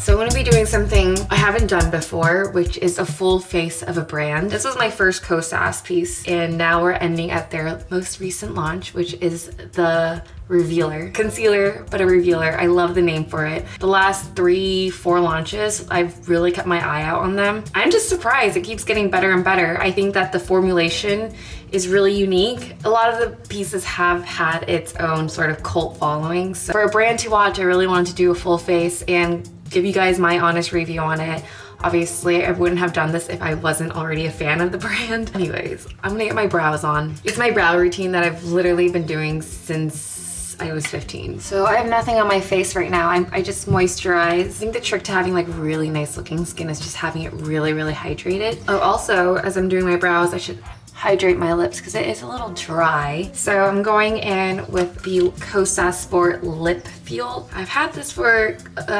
So I'm going to be doing something I haven't done before, which is a full face of a brand. This was my first Kosas piece, and now we're ending at their most recent launch, which is the revealer. Concealer, but a revealer. I love the name for it. The last 3-4 launches, I've really kept my eye out on them. I'm just surprised it keeps getting better and better. I think that the formulation is really unique. A lot of the pieces have had its own sort of cult following. So for a brand to watch, I really wanted to do a full face and give you guys my honest review on it. Obviously, I wouldn't have done this if I wasn't already a fan of the brand. Anyways, I'm gonna get my brows on. It's my brow routine that I've literally been doing since I was 15. So I have nothing on my face right now. I just moisturize. I think the trick to having like really nice looking skin is just having it really, really hydrated. Oh, also, as I'm doing my brows, I should hydrate my lips because it is a little dry. So I'm going in with the Kosas Sport Lip Fuel. I've had this for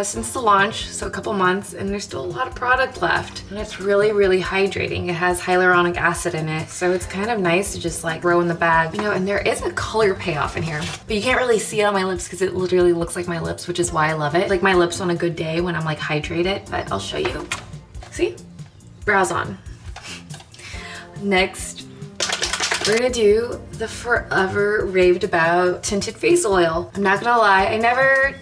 since the launch, so a couple months, and there's still a lot of product left. And it's really, really hydrating. It has hyaluronic acid in it, so it's kind of nice to just like throw in the bag. You know, and there is a color payoff in here, but you can't really see it on my lips because it literally looks like my lips, which is why I love it. Like my lips on a good day when I'm like hydrated, but I'll show you. See? Brows on. Next, we're gonna do the forever raved about tinted face oil. I'm not gonna lie, I never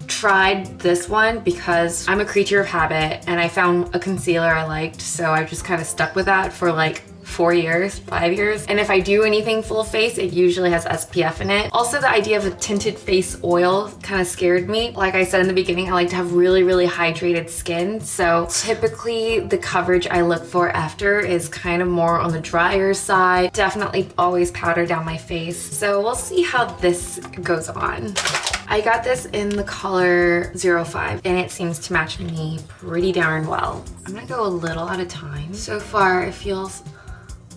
tried this one because I'm a creature of habit and I found a concealer I liked, so I just kind of stuck with that for like 4 years, 5 years. And if I do anything full face, it usually has SPF in it. Also, the idea of a tinted face oil kind of scared me. Like I said in the beginning, I like to have really, really hydrated skin. So typically the coverage I look for after is kind of more on the drier side. Definitely always powder down my face. So we'll see how this goes on. I got this in the color 05 and it seems to match me pretty darn well. I'm gonna go a little at a time. So far it feels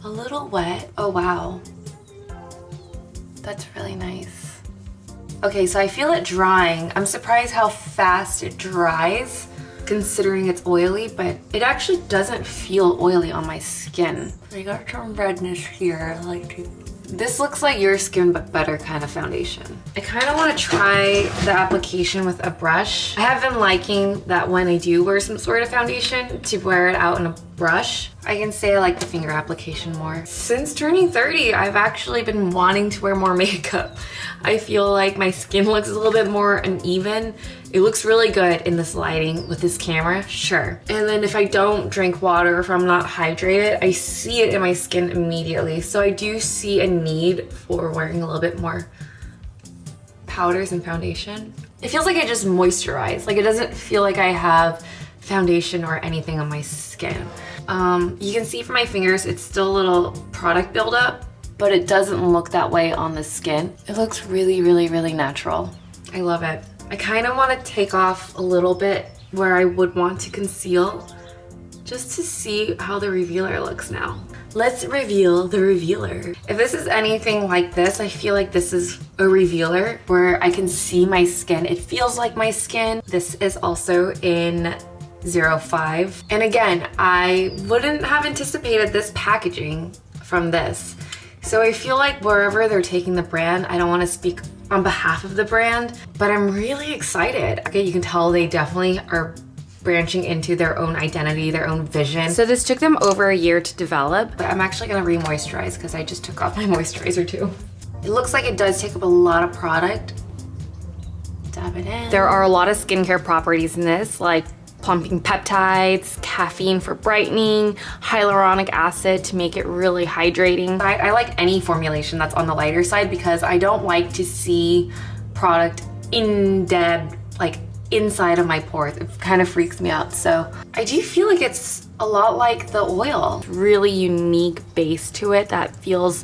a little wet. Oh wow, that's really nice. Okay, so I feel it drying. I'm surprised how fast it dries considering it's oily, but it actually doesn't feel oily on my skin. I got some redness here. This looks like your skin but better kind of foundation. I kind of want to try the application with a brush. I have been liking that when I do wear some sort of foundation to wear it out in a brush. I can say I like the finger application more. Since turning 30, I've actually been wanting to wear more makeup. I feel like my skin looks a little bit more uneven. It looks really good in this lighting with this camera, sure. And then if I don't drink water, if I'm not hydrated, I see it in my skin immediately. So I do see a need for wearing a little bit more powders and foundation. It feels like I just moisturize. Like it doesn't feel like I have foundation or anything on my skin. You can see from my fingers, it's still a little product buildup, but it doesn't look that way on the skin. It looks really, really, really natural. I love it. I kind of want to take off a little bit where I would want to conceal just to see how the revealer looks now. Let's reveal the revealer. If this is anything like this, I feel like this is a revealer where I can see my skin. It feels like my skin. This is also in 05. And again, I wouldn't have anticipated this packaging from this. So I feel like wherever they're taking the brand, I don't want to speak on behalf of the brand, but I'm really excited. Okay, you can tell they definitely are branching into their own identity, their own vision. So this took them over a year to develop, but I'm actually gonna re-moisturize because I just took off my moisturizer too. It looks like it does take up a lot of product. Dab it in. There are a lot of skincare properties in this, like plumping peptides, caffeine for brightening, hyaluronic acid to make it really hydrating. I like any formulation that's on the lighter side because I don't like to see product in depth, like inside of my pores. It kind of freaks me out. So I do feel like it's a lot like the oil. Really unique base to it that feels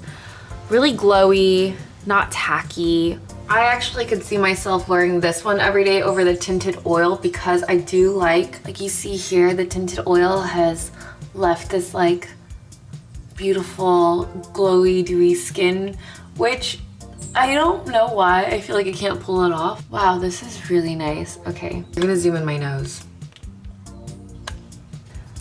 really glowy, not tacky. I actually could see myself wearing this one every day over the tinted oil because I do like you see here, the tinted oil has left this like beautiful, glowy, dewy skin, which I don't know why. I feel like I can't pull it off. Wow, this is really nice. Okay, I'm gonna zoom in my nose.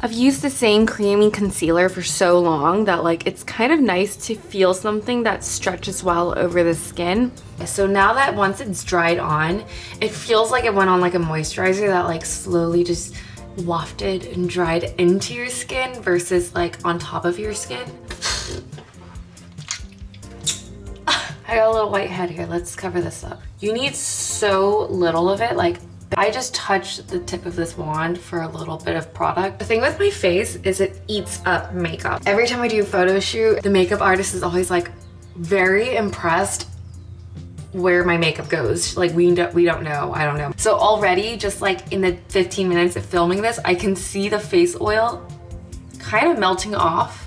I've used the same creamy concealer for so long that like it's kind of nice to feel something that stretches well over the skin. So now that once it's dried on, it feels like it went on like a moisturizer that like slowly just wafted and dried into your skin versus like on top of your skin. I got a little white head here. Let's cover this up. You need so little of it. Like I just touched the tip of this wand for a little bit of product. The thing with my face is it eats up makeup. Every time I do a photo shoot, the makeup artist is always like very impressed where my makeup goes. Like we don't know, I don't know. So already just like in the 15 minutes of filming this, I can see the face oil kind of melting off.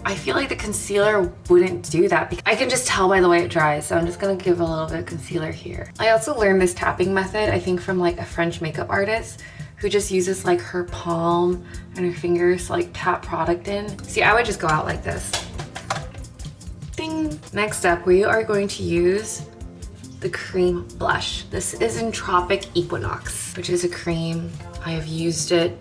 I feel like the concealer wouldn't do that because I can just tell by the way it dries. So I'm just gonna give a little bit of concealer here. I also learned this tapping method, I think from like a French makeup artist who just uses like her palm and her fingers to like tap product in. See, I would just go out like this. Ding. Next up, we are going to use the cream blush. This is inTropic Equinox, which is a cream. I have used it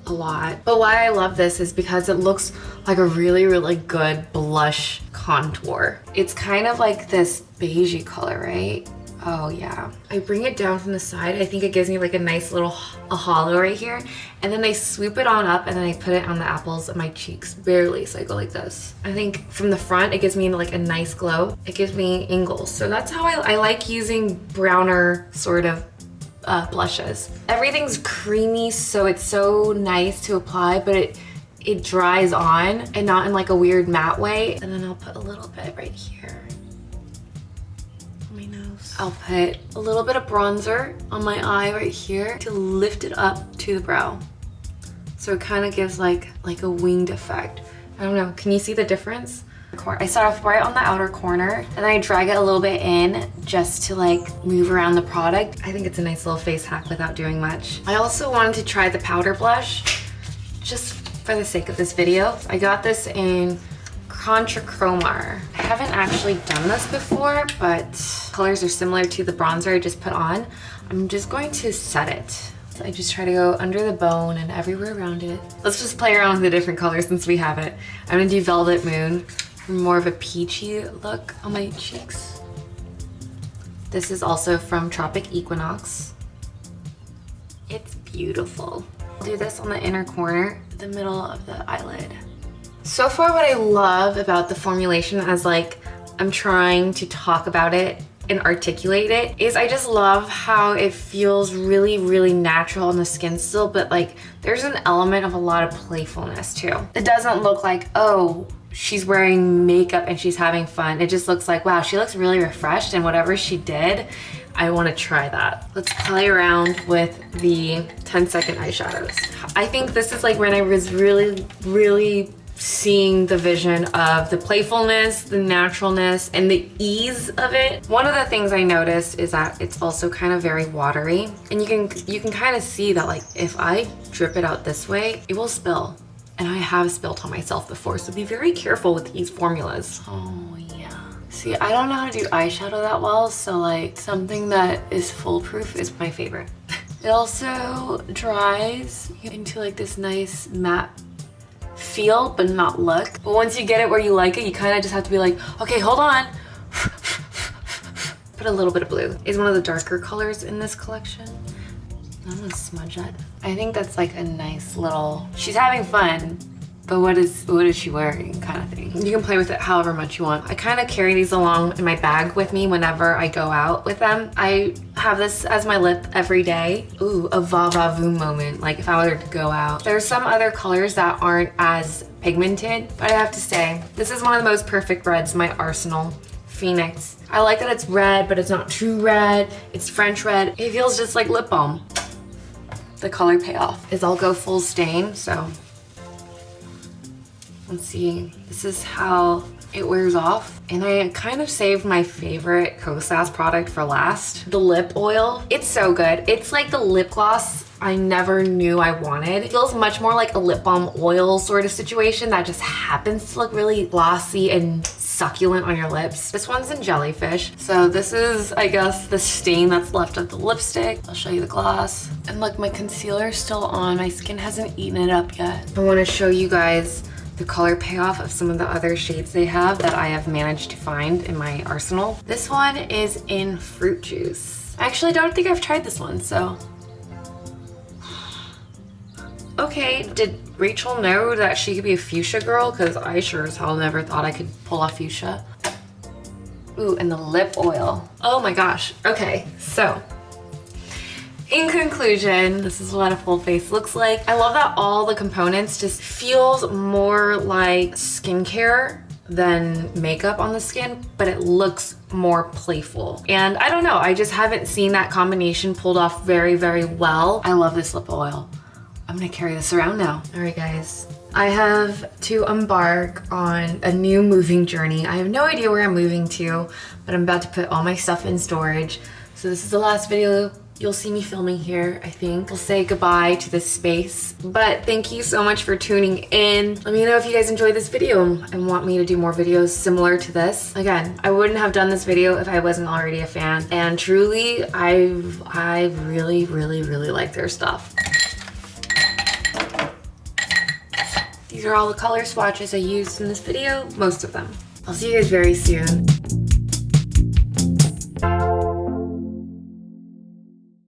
a lot. But why I love this is because it looks like a really, really good blush contour. It's kind of like this beigey color, right? Oh yeah. I bring it down from the side. I think it gives me like a nice little hollow right here. And then I swoop it on up and then I put it on the apples of my cheeks, barely. So I go like this. I think from the front, it gives me like a nice glow. It gives me angles. So that's how I like using browner sort of blushes. Everything's creamy, so it's so nice to apply, but it dries on and not in like a weird matte way. And then I'll put a little bit right here on my nose. I'll put a little bit of bronzer on my eye right here to lift it up to the brow. So it kind of gives like a winged effect. I don't know, can you see the difference? I start off right on the outer corner and then I drag it a little bit in just to like move around the product. I think it's a nice little face hack without doing much. I also wanted to try the powder blush just for the sake of this video. I got this in Contrachrome. I haven't actually done this before, but colors are similar to the bronzer I just put on. I'm just going to set it. So I just try to go under the bone and everywhere around it. Let's just play around with the different colors since we have it. I'm gonna do Velvet Moon. More of a peachy look on my cheeks. This is also from Tropic Equinox. It's beautiful. I'll do this on the inner corner, the middle of the eyelid. So far what I love about the formulation as like I'm trying to talk about it and articulate it is I just love how it feels really, really natural on the skin still, but like there's an element of a lot of playfulness too. It doesn't look like, oh, she's wearing makeup and she's having fun. It just looks like, wow, she looks really refreshed and whatever she did, I want to try that. Let's play around with the 10-second eyeshadows. I think this is like when I was really, really seeing the vision of the playfulness, the naturalness, and the ease of it. One of the things I noticed is that it's also kind of very watery, and you can kind of see that like if I drip it out this way, it will spill. And I have spilt on myself before, so be very careful with these formulas. Oh yeah. See, I don't know how to do eyeshadow that well, so like something that is foolproof is my favorite. It also dries into like this nice matte feel, but not look. But once you get it where you like it, you kind of just have to be like, okay, hold on. Put a little bit of blue. It's one of the darker colors in this collection. I'm gonna smudge that. I think that's like a nice little, she's having fun, but what is she wearing kind of thing. You can play with it however much you want. I kind of carry these along in my bag with me whenever I go out with them. I have this as my lip every day. Ooh, a va-va-voom moment, like if I were to go out. There's some other colors that aren't as pigmented, but I have to say, this is one of the most perfect reds in my arsenal. Phoenix. I like that it's red, but it's not true red. It's French red. It feels just like lip balm. The color Payoff is I'll go full stain, so let's see. This is how it wears off. And I kind of saved my favorite Kosas product for last, the lip oil. It's so good. It's like the lip gloss I never knew I wanted. It feels much more like a lip balm oil sort of situation that just happens to look really glossy and succulent on your lips. This one's in Jellyfish. So this is, I guess, the stain that's left of the lipstick. I'll show you the gloss. And look, my concealer's still on. My skin hasn't eaten it up yet. I want to show you guys the color payoff of some of the other shades they have that I have managed to find in my arsenal. This one is in Fruitjuice. I actually don't think I've tried this one, so. Okay, did Rachel know that she could be a fuchsia girl? Because I sure as hell never thought I could pull off fuchsia. Ooh, and the lip oil. Oh my gosh. Okay, so in conclusion, this is what a full face looks like. I love that all the components just feels more like skincare than makeup on the skin, but it looks more playful. And I don't know, I just haven't seen that combination pulled off very, very well. I love this lip oil. I'm gonna carry this around now. All right, guys. I have to embark on a new moving journey. I have no idea where I'm moving to, but I'm about to put all my stuff in storage. So this is the last video you'll see me filming here, I think. We'll say goodbye to this space, but thank you so much for tuning in. Let me know if you guys enjoyed this video and want me to do more videos similar to this. Again, I wouldn't have done this video if I wasn't already a fan, and truly, I really, really, really like their stuff. These are all the color swatches I used in this video, most of them. I'll see you guys very soon.